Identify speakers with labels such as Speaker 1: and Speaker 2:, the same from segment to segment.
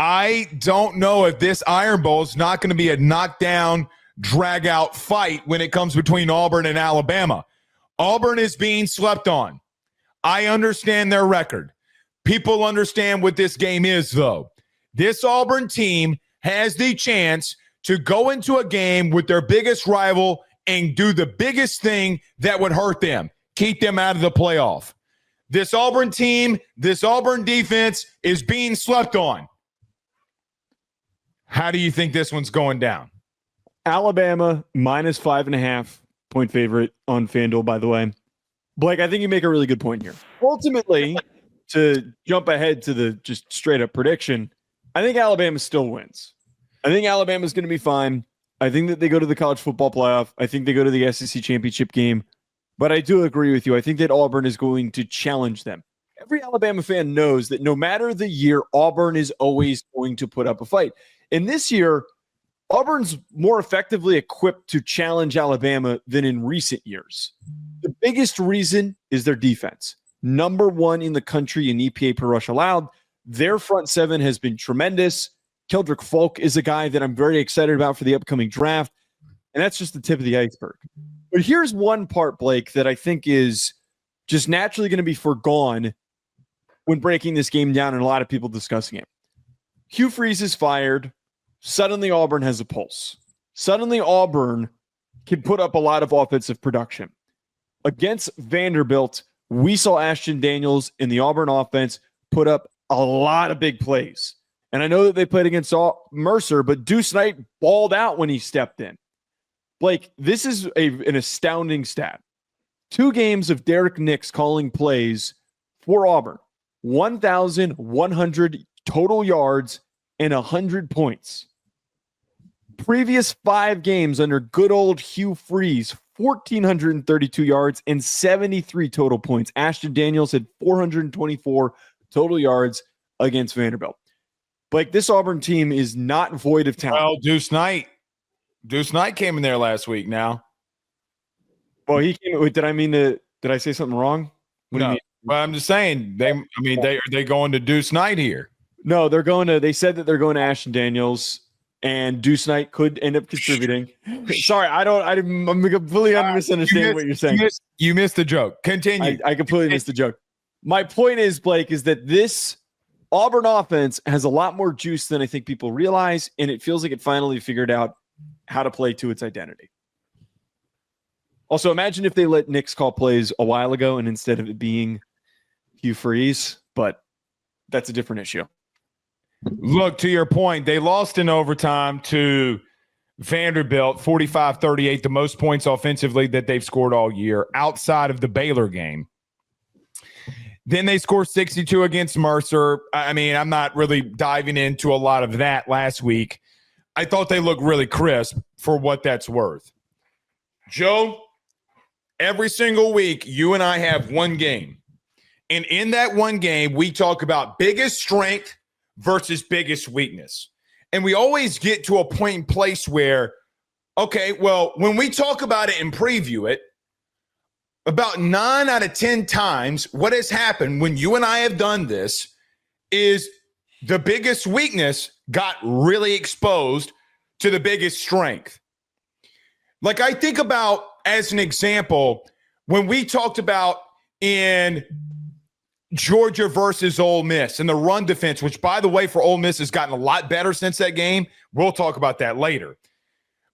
Speaker 1: I don't know if this Iron Bowl is not going to be a knockdown, drag-out fight when it comes between Auburn and Alabama. Auburn is being slept on. I understand their record. People understand what this game is, though. This Auburn team has the chance to go into a game with their biggest rival and do the biggest thing that would hurt them, keep them out of the playoff. This Auburn team, this Auburn defense is being slept on. How do you think this one's going down?
Speaker 2: Alabama minus 5.5 point favorite on FanDuel, by the way. Blake, I think you make a really good point here. Ultimately, to jump ahead to the just straight up prediction, I think Alabama still wins. I think Alabama's going to be fine. I think that they go to the college football playoff. I think they go to the SEC championship game. But I do agree with you. I think that Auburn is going to challenge them. Every Alabama fan knows that no matter the year, Auburn is always going to put up a fight. And this year, Auburn's more effectively equipped to challenge Alabama than in recent years. The biggest reason is their defense. Number 1 in the country in EPA per rush allowed. Their front seven has been tremendous. Keldrick Folk is a guy that I'm very excited about for the upcoming draft. And that's just the tip of the iceberg. But here's one part, Blake, that I think is just naturally going to be forgone when breaking this game down and a lot of people discussing it. Hugh Freeze is fired. Suddenly Auburn has a pulse. Suddenly Auburn can put up a lot of offensive production. Against Vanderbilt, we saw Ashton Daniels in the Auburn offense put up a lot of big plays. And I know that they played against Mercer, but Deuce Knight balled out when he stepped in. Blake, this is an astounding stat. 2 games of Derek Nix calling plays for Auburn. 1,100 total yards and 100 points. Previous 5 games under good old Hugh Freeze, 1,432 yards and 73 total points. Ashton Daniels had 424 total yards against Vanderbilt. Blake, this Auburn team is not void of talent.
Speaker 1: Well, Deuce Knight came in there last week now.
Speaker 2: Well, he came. Did I say something wrong?
Speaker 1: No, but I'm just saying they going to Deuce Knight here.
Speaker 2: No, they said that they're going to Ashton Daniels, and Deuce Knight could end up contributing. Sorry, I'm completely misunderstanding what you're saying.
Speaker 1: You missed the joke. Continue.
Speaker 2: I completely missed the joke. My point is, Blake, is that this Auburn offense has a lot more juice than I think people realize, and it feels like it finally figured out how to play to its identity. Also, imagine if they let Nix call plays a while ago and instead of it being Hugh Freeze, but that's a different issue.
Speaker 1: Look, to your point, they lost in overtime to Vanderbilt, 45-38, the most points offensively that they've scored all year outside of the Baylor game. Then they scored 62 against Mercer. I mean, I'm not really diving into a lot of that last week. I thought they looked really crisp for what that's worth. Joe, every single week, you and I have one game. And in that one game, we talk about biggest strength versus biggest weakness. And we always get to a point in place where, okay, well, when we talk about it and preview it, about 9 out of 10 times, what has happened when you and I have done this is the biggest weakness got really exposed to the biggest strength. Like I think about, as an example, when we talked about in Georgia versus Ole Miss and the run defense, which, by the way, for Ole Miss has gotten a lot better since that game. We'll talk about that later.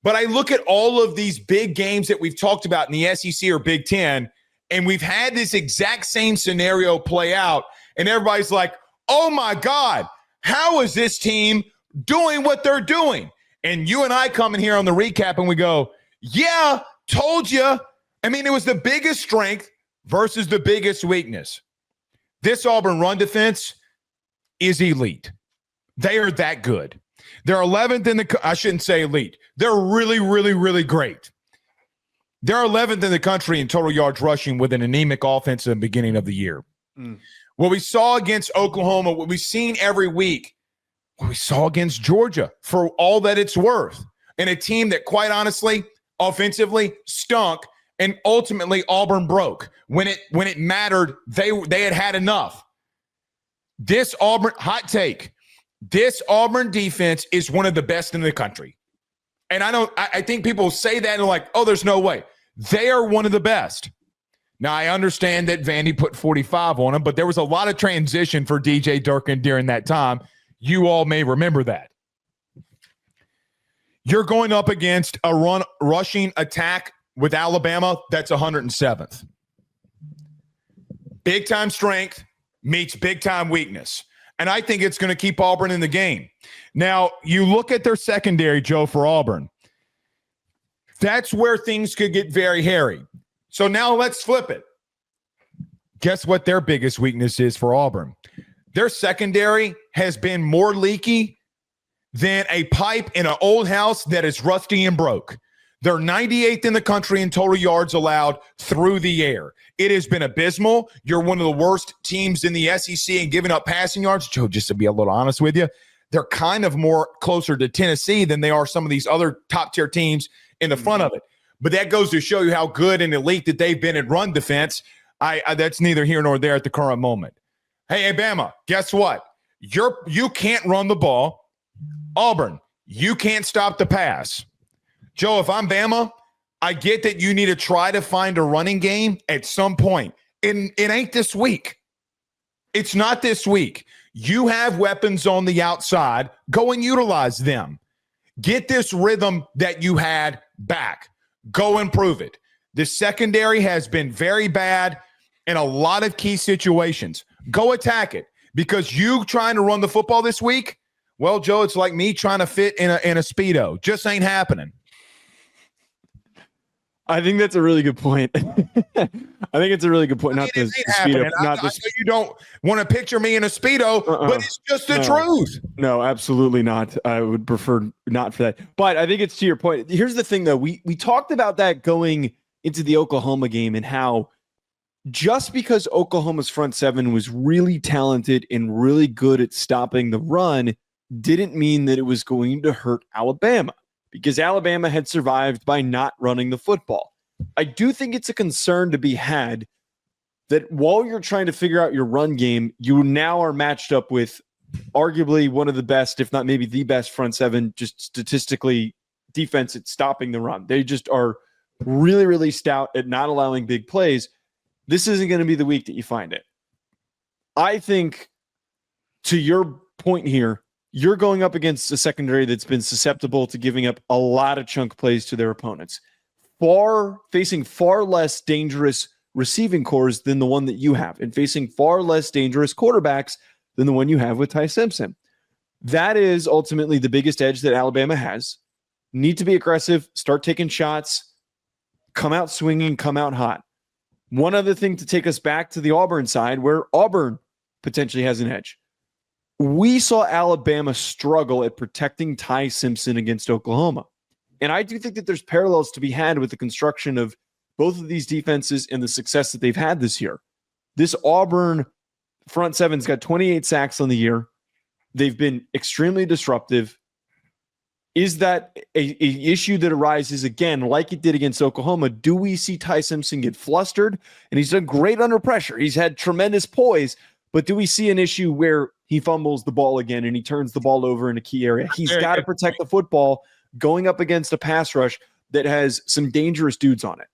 Speaker 1: But I look at all of these big games that we've talked about in the SEC or Big Ten, and we've had this exact same scenario play out, and everybody's like, oh, my God, how is this team doing what they're doing? And you and I come in here on the recap, and we go, yeah, told you. I mean, it was the biggest strength versus the biggest weakness. This Auburn run defense is elite. They are that good. They're 11th in the – I shouldn't say elite. They're really, really, really great. They're 11th in the country in total yards rushing with an anemic offense at the beginning of the year. What we saw against Oklahoma, what we've seen every week, what we saw against Georgia for all that it's worth, and a team that, quite honestly, offensively stunk, and ultimately Auburn broke. When it mattered, they had enough. This Auburn – hot take – This Auburn defense is one of the best in the country. And I think people say that and are like, oh, there's no way. They are one of the best. Now, I understand that Vandy put 45 on them, but there was a lot of transition for DJ Durkin during that time. You all may remember that. You're going up against a rushing attack with Alabama that's 107th. Big-time strength meets big-time weakness. And I think it's going to keep Auburn in the game. Now, you look at their secondary, Joe, for Auburn. That's where things could get very hairy. So now let's flip it. Guess what their biggest weakness is for Auburn? Their secondary has been more leaky than a pipe in an old house that is rusty and broke. They're 98th in the country in total yards allowed through the air. It has been abysmal. You're one of the worst teams in the SEC in giving up passing yards. Joe, just to be a little honest with you, they're kind of more closer to Tennessee than they are some of these other top-tier teams in the front of it. But that goes to show you how good and elite that they've been in run defense. That's neither here nor there at the current moment. Hey, Alabama, guess what? You can't run the ball. Auburn, you can't stop the pass. Joe, if I'm Bama, I get that you need to try to find a running game at some point. It ain't this week. It's not this week. You have weapons on the outside. Go and utilize them. Get this rhythm that you had back. Go improve it. The secondary has been very bad in a lot of key situations. Go attack it. Because you trying to run the football this week, well, Joe, it's like me trying to fit in a Speedo. Just ain't happening.
Speaker 2: I think that's a really good point. I think it's a really good point. Not the Speedo.
Speaker 1: I know you don't want to picture me in a Speedo, but it's just the truth.
Speaker 2: No, absolutely not. I would prefer not for that. But I think it's to your point. Here's the thing, though. We talked about that going into the Oklahoma game and how just because Oklahoma's front seven was really talented and really good at stopping the run didn't mean that it was going to hurt Alabama, because Alabama had survived by not running the football. I do think it's a concern to be had that while you're trying to figure out your run game, you now are matched up with arguably one of the best, if not maybe the best front seven, just statistically defense at stopping the run. They just are really, really stout at not allowing big plays. This isn't going to be the week that you find it. I think, to your point here, you're going up against a secondary that's been susceptible to giving up a lot of chunk plays to their opponents, facing far less dangerous receiving cores than the one that you have, and facing far less dangerous quarterbacks than the one you have with Ty Simpson. That is ultimately the biggest edge that Alabama has. Need to be aggressive, start taking shots, come out swinging, come out hot. One other thing to take us back to the Auburn side, where Auburn potentially has an edge. We saw Alabama struggle at protecting Ty Simpson against Oklahoma. And I do think that there's parallels to be had with the construction of both of these defenses and the success that they've had this year. This Auburn front seven's got 28 sacks on the year. They've been extremely disruptive. Is that a issue that arises again, like it did against Oklahoma? Do we see Ty Simpson get flustered? And he's done great under pressure. He's had tremendous poise. But do we see an issue where he fumbles the ball again and he turns the ball over in a key area? He's got to protect the football going up against a pass rush that has some dangerous dudes on it.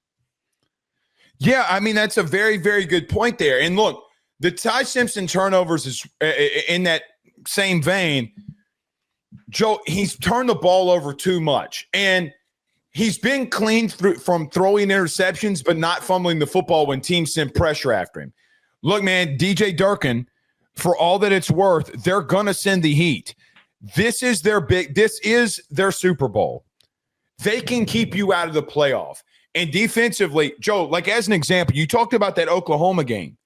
Speaker 1: Yeah, I mean, that's a very, very good point there. And look, the Ty Simpson turnovers is in that same vein. Joe, he's turned the ball over too much. And he's been clean from throwing interceptions, but not fumbling the football when teams send pressure after him. Look, man, DJ Durkin, for all that it's worth, they're going to send the heat. This is their Super Bowl. They can keep you out of the playoff. And defensively, Joe, like as an example, you talked about that Oklahoma game.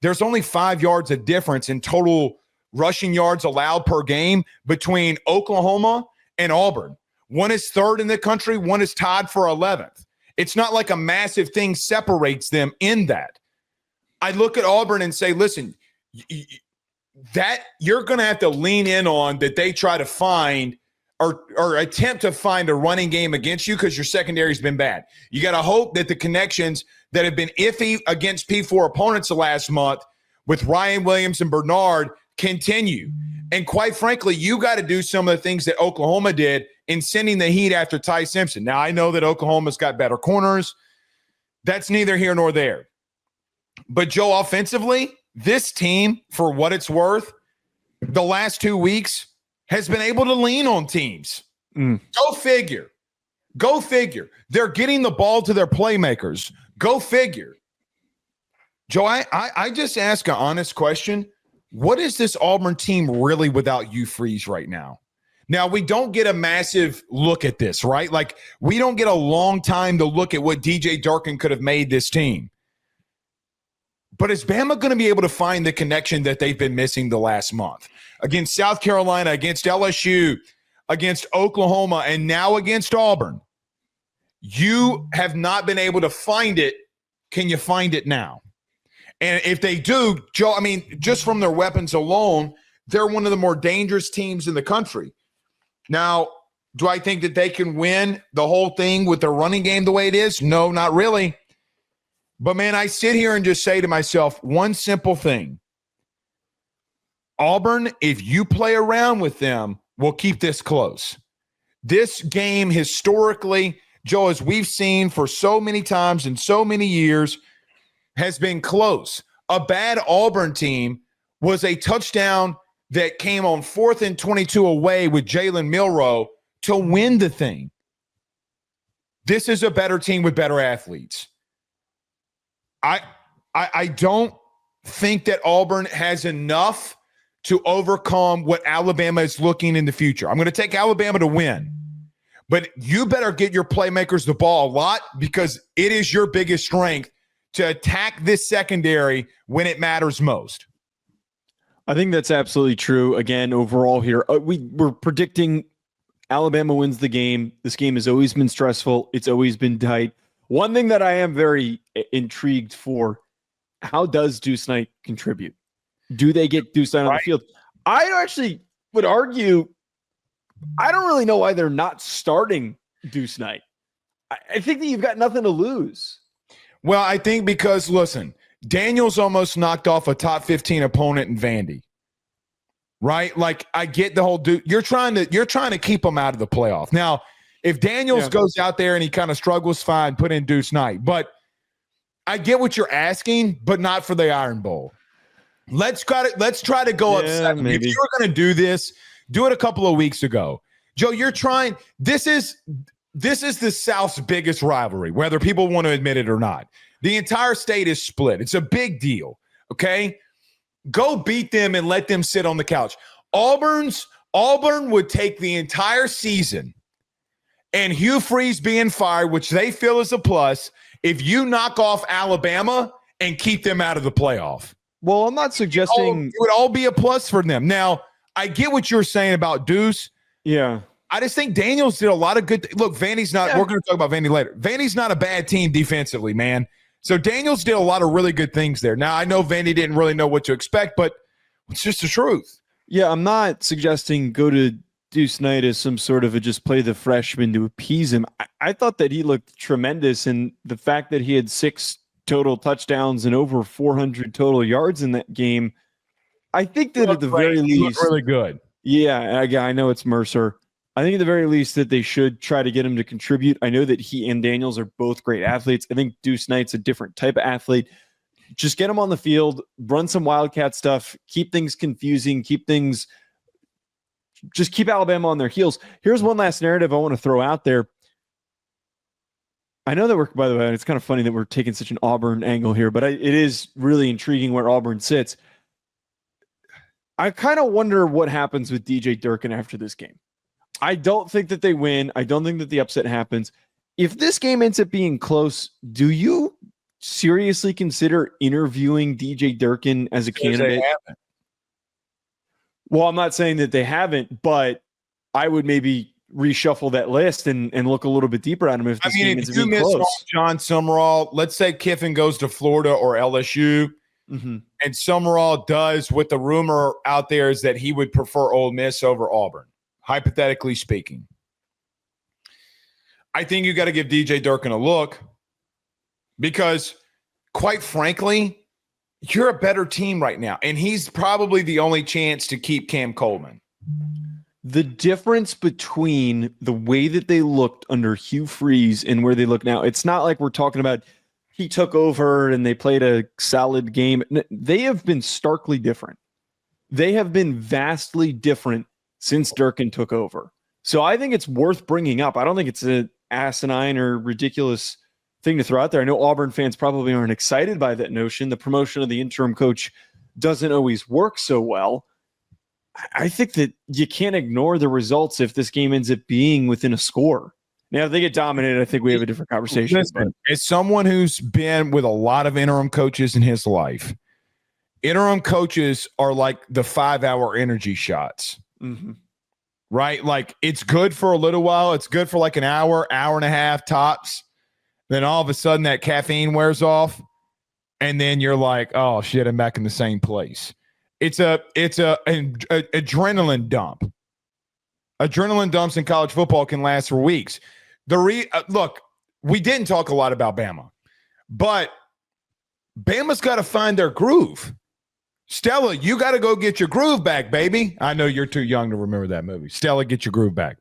Speaker 1: There's only 5 yards of difference in total rushing yards allowed per game between Oklahoma and Auburn. One is third in the country. One is tied for 11th. It's not like a massive thing separates them in that. I look at Auburn and say, listen, that you're going to have to lean in on that they try to find or attempt to find a running game against you because your secondary's been bad. You got to hope that the connections that have been iffy against P4 opponents the last month with Ryan Williams and Bernard continue. And quite frankly, you got to do some of the things that Oklahoma did in sending the heat after Ty Simpson. Now, I know that Oklahoma's got better corners. That's neither here nor there. But, Joe, offensively, this team, for what it's worth, the last 2 weeks has been able to lean on teams. Go figure. Go figure. They're getting the ball to their playmakers. Go figure. Joe, I just ask an honest question. What is this Auburn team really without Hugh Freeze right now? Now, we don't get a massive look at this, right? Like, we don't get a long time to look at what DJ Durkin could have made this team. But is Bama going to be able to find the connection that they've been missing the last month? Against South Carolina, against LSU, against Oklahoma, and now against Auburn. You have not been able to find it. Can you find it now? And if they do, Joe, I mean, just from their weapons alone, they're one of the more dangerous teams in the country. Now, do I think that they can win the whole thing with their running game the way it is? No, not really. But, man, I sit here and just say to myself one simple thing. Auburn, if you play around with them, will keep this close. This game historically, Joe, as we've seen for so many times in so many years, has been close. A bad Auburn team was a touchdown that came on 4th and 22 away with Jalen Milroe to win the thing. This is a better team with better athletes. I don't think that Auburn has enough to overcome what Alabama is looking in the future. I'm going to take Alabama to win. But you better get your playmakers the ball a lot because it is your biggest strength to attack this secondary when it matters most.
Speaker 2: I think that's absolutely true. Again, overall here, we're predicting Alabama wins the game. This game has always been stressful. It's always been tight. One thing that I am very intrigued for, how does Deuce Knight contribute? Do they get Deuce Knight on the field? I actually would argue, I don't really know why they're not starting Deuce Knight. I think that you've got nothing to lose.
Speaker 1: Well, I think because, listen, Daniels almost knocked off a top 15 opponent in Vandy. Right? Like, I get the whole dude. You're trying to keep him out of the playoff. Now, if Daniels goes out there and he kind of struggles, fine, put in Deuce Knight. But I get what you're asking, but not for the Iron Bowl. Let's try to go upset. If you were going to do this, do it a couple of weeks ago. Joe, you're trying. This is the South's biggest rivalry, whether people want to admit it or not. The entire state is split. It's a big deal, okay? Go beat them and let them sit on the couch. Auburn would take the entire season and Hugh Freeze being fired, which they feel is a plus, if you knock off Alabama and keep them out of the playoff.
Speaker 2: Well, I'm not suggesting
Speaker 1: it would all be a plus for them. Now, I get what you're saying about Deuce.
Speaker 2: Yeah.
Speaker 1: I just think Daniels did a lot of good. Look, Vandy's not. Yeah. We're going to talk about Vandy later. Vandy's not a bad team defensively, man. So Daniels did a lot of really good things there. Now, I know Vandy didn't really know what to expect, but it's just the truth.
Speaker 2: Yeah, I'm not suggesting go to Deuce Knight as some sort of a just play the freshman to appease him. I thought that he looked tremendous, and the fact that he had 6 total touchdowns and over 400 total yards in that game, I think that at the very least,
Speaker 1: really good.
Speaker 2: Yeah, I know it's Mercer. I think at the very least that they should try to get him to contribute. I know that he and Daniels are both great athletes. I think Deuce Knight's a different type of athlete. Just get him on the field, run some Wildcat stuff, keep things confusing, keep Alabama on their heels. Here's one last narrative I want to throw out there. I know that by the way, it's kind of funny that we're taking such an Auburn angle here, but it is really intriguing where Auburn sits. I kind of wonder what happens with DJ Durkin after this game. I don't think that they win. I don't think that the upset happens. If this game ends up being close, do you seriously consider interviewing DJ Durkin as a candidate? Well, I'm not saying that they haven't, but I would maybe reshuffle that list and look a little bit deeper at him if this game ends up being close.
Speaker 1: John Summerall, let's say Kiffin goes to Florida or LSU, and Summerall does what the rumor out there is that he would prefer Ole Miss over Auburn. Hypothetically speaking, I think you got to give DJ Durkin a look because, quite frankly, you're a better team right now. And he's probably the only chance to keep Cam Coleman.
Speaker 2: The difference between the way that they looked under Hugh Freeze and where they look now, it's not like we're talking about he took over and they played a solid game. They have been starkly different. They have been vastly different since Durkin took over. So I think it's worth bringing up. I don't think it's an asinine or ridiculous thing to throw out there. I know Auburn fans probably aren't excited by that notion. The promotion of the interim coach doesn't always work so well. I think that you can't ignore the results if this game ends up being within a score. Now, if they get dominated, I think we have a different conversation.
Speaker 1: Listen, as someone who's been with a lot of interim coaches in his life, interim coaches are like the 5-hour energy shots, right? Like it's good for a little while. It's good for like an hour, hour and a half tops. Then all of a sudden that caffeine wears off. And then you're like, oh shit, I'm back in the same place. It's an adrenaline dump. Adrenaline dumps in college football can last for weeks. Look, we didn't talk a lot about Bama, but Bama's got to find their groove. Stella, you got to go get your groove back, baby. I know you're too young to remember that movie. Stella, get your groove back.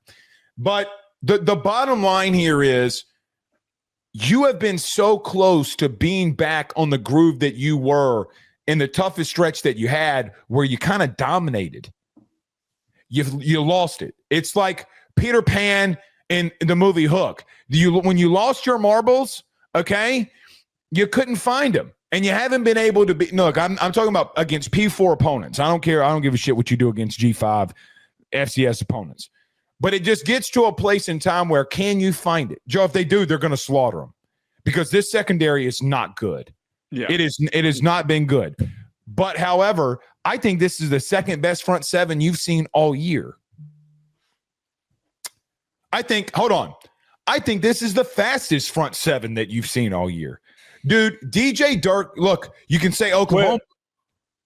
Speaker 1: But the bottom line here is you have been so close to being back on the groove that you were in the toughest stretch that you had where you kind of dominated. You lost it. It's like Peter Pan in the movie Hook. When you lost your marbles, okay, you couldn't find them. And you haven't been able to be. Look, I'm talking about against P4 opponents. I don't care. I don't give a shit what you do against G5 FCS opponents. But it just gets to a place in time where can you find it? Joe, if they do, they're going to slaughter them because this secondary is not good. Yeah. It has not been good. But, however, I think this is the second best front seven you've seen all year. I think this is the fastest front seven that you've seen all year. Dude, DJ Durkin, look, you can say Oklahoma.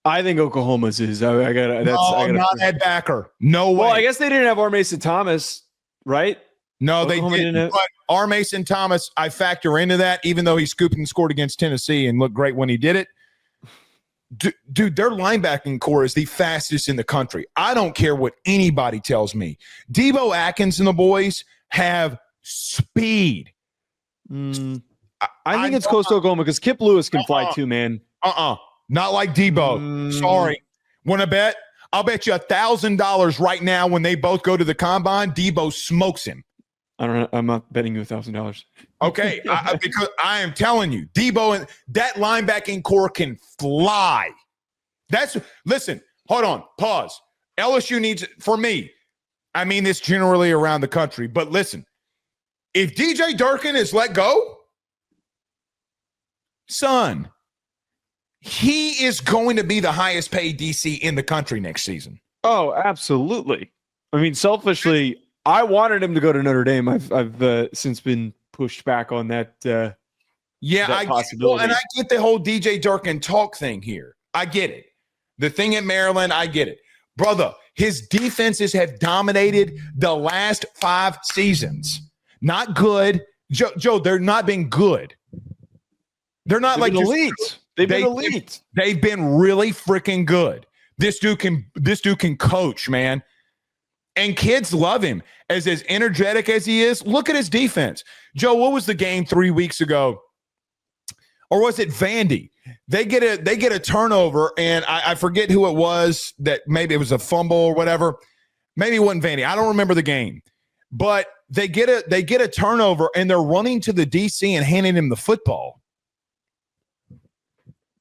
Speaker 2: I think Oklahoma's is. I gotta.
Speaker 1: Not Ed Backer. No way.
Speaker 2: Well, I guess they didn't have R. Mason Thomas, right?
Speaker 1: No, Oklahoma they didn't. But R. Mason Thomas, I factor into that, even though he scooped and scored against Tennessee and looked great when he did it. Dude, their linebacking core is the fastest in the country. I don't care what anybody tells me. Debo Atkins and the boys have speed.
Speaker 2: I think it's close to Oklahoma because Kip Lewis can fly too, man.
Speaker 1: Not like Debo. Sorry. Want to bet? I'll bet you $1,000 right now when they both go to the combine, Debo smokes him.
Speaker 2: I don't know. I'm not betting you $1,000.
Speaker 1: Okay, because I am telling you, Debo and that linebacking core can fly. Listen, hold on, pause. LSU needs, for me, I mean this generally around the country, but listen, if DJ Durkin is let go, son, he is going to be the highest paid DC in the country next season.
Speaker 2: Oh, absolutely. I mean, selfishly, I wanted him to go to Notre Dame. I've since been pushed back on that. That possibility.
Speaker 1: And I get the whole DJ Durkin talk thing here. I get it. The thing at Maryland, I get it. Brother, his defenses have dominated the last 5 seasons. Not good. Joe, they're not been good. They're not like
Speaker 2: elite. They've been elite.
Speaker 1: They've been really freaking good. This dude can coach, man. And kids love him. As energetic as he is, look at his defense. Joe, what was the game 3 weeks ago? Or was it Vandy? They get a turnover, and I forget who it was that maybe it was a fumble or whatever. Maybe it wasn't Vandy. I don't remember the game. But they get a turnover, and they're running to the DC and handing him the football.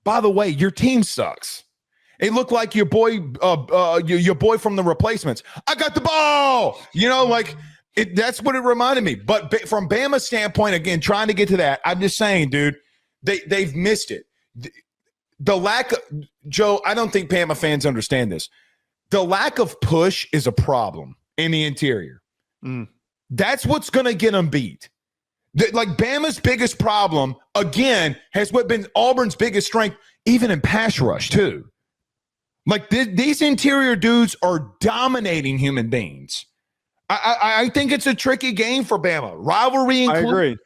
Speaker 1: By the way, your team sucks. It looked like your boy from the replacements. I got the ball. That's what it reminded me. But from Bama's standpoint, again, trying to get to that, I'm just saying, dude, they've missed it. The lack of Joe, I don't think Bama fans understand this. The lack of push is a problem in the interior. That's what's going to get them beat. Like Bama's biggest problem, again, has what been Auburn's biggest strength, even in pass rush, too. Like these interior dudes are dominating human beings. I think it's a tricky game for Bama. Rivalry included.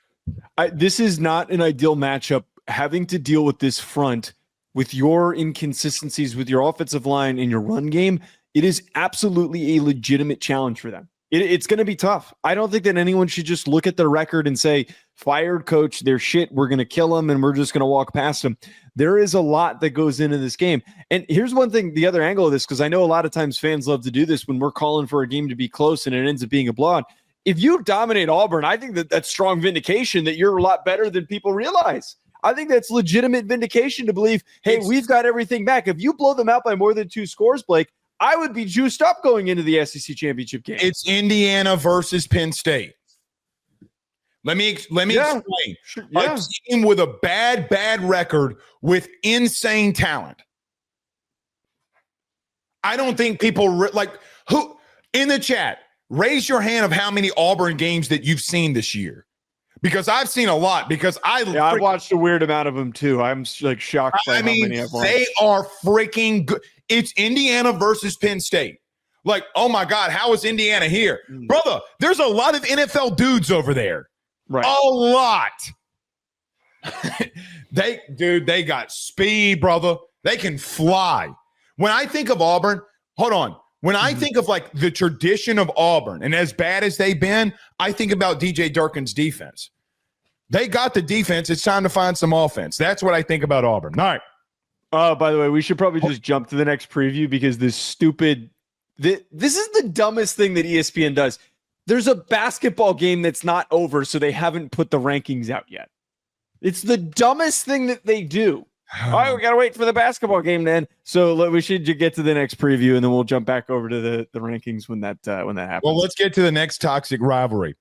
Speaker 2: I agree. This is not an ideal matchup. Having to deal with this front with your inconsistencies with your offensive line and your run game, it is absolutely a legitimate challenge for them. It's going to be tough. I don't think that anyone should just look at their record and say, fired coach, they're shit, we're going to kill them, and we're just going to walk past them. There is a lot that goes into this game. And here's one thing, the other angle of this, because I know a lot of times fans love to do this when we're calling for a game to be close and it ends up being a blowout. If you dominate Auburn, I think that that's strong vindication that you're a lot better than people realize. I think that's legitimate vindication to believe, hey, we've got everything back. If you blow them out by more than 2 scores, Blake, I would be juiced up going into the SEC championship game.
Speaker 1: It's Indiana versus Penn State. Let me explain.
Speaker 2: Sure. Yeah.
Speaker 1: A team with a bad record with insane talent. I don't think people who in the chat, raise your hand of how many Auburn games that you've seen this year. Because I've seen a lot. Because
Speaker 2: I've watched a weird amount of them too. I'm like shocked by how many I've watched.
Speaker 1: They are freaking good. It's Indiana versus Penn State. Like, oh my God, how is Indiana here? Brother, there's a lot of NFL dudes over there.
Speaker 2: Right.
Speaker 1: A lot. They got speed, brother. They can fly. When I think of Auburn, hold on. When I think of like the tradition of Auburn and as bad as they've been, I think about DJ Durkin's defense. They got the defense. It's time to find some offense. That's what I think about Auburn. All right.
Speaker 2: Oh, by the way, we should probably just jump to the next preview because this is the dumbest thing that ESPN does. There's a basketball game that's not over, so they haven't put the rankings out yet. It's the dumbest thing that they do. All right, we got to wait for the basketball game then. So we should get to the next preview, and then we'll jump back over to the rankings when that happens.
Speaker 1: Well, let's get to the next toxic rivalry.